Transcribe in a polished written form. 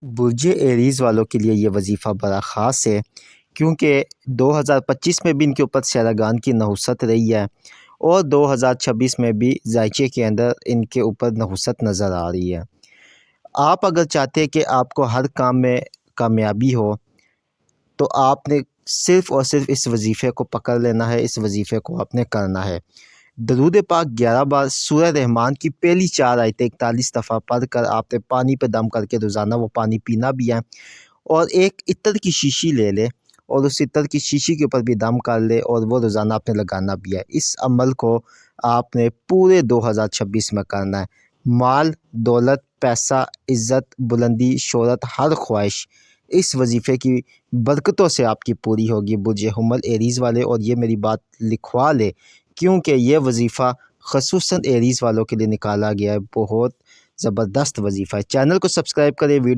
बुर्ज Aries वालों के लिए ये वजीफ़ा बड़ा ख़ास है, क्योंकि 2025 में भी इनके ऊपर सैरागान की नहुसत रही है और 2026 में भी ज़ायचे के अंदर इनके ऊपर नहुसत नज़र आ रही है। आप अगर चाहते हैं कि आपको हर काम में कामयाबी हो, तो आपने सिर्फ़ और सिर्फ़ इस वजीफ़े को पकड़ लेना है, इस वजीफ़े को आपने करना है। दरूद पाक 11 बार, सूरह रहमान की पहली 4 आयतें 41 दफ़ा पढ़ कर आपने पानी पे दम करके रोज़ाना वो पानी पीना भी है। और एक इत्र की शीशी ले लें और उस इत्र की शीशी के ऊपर भी दम कर ले और वो रोज़ाना आपने लगाना भी है। इस अमल को आपने पूरे 2026 में करना है। माल, दौलत, पैसा, इज़्ज़त, बुलंदी, शोहरत, हर ख्वाहिश इस वजीफ़े की बरकतों से आपकी पूरी होगी बुर्ज हुम्मल एरीज़ वाले। और ये मेरी बात लिखवा लें, क्योंकि ये वजीफ़ा ख़ुसूसन एरीज़ वालों के लिए निकाला गया है। बहुत ज़बरदस्त वजीफ़ा है। चैनल को सब्सक्राइब करें, वीडियो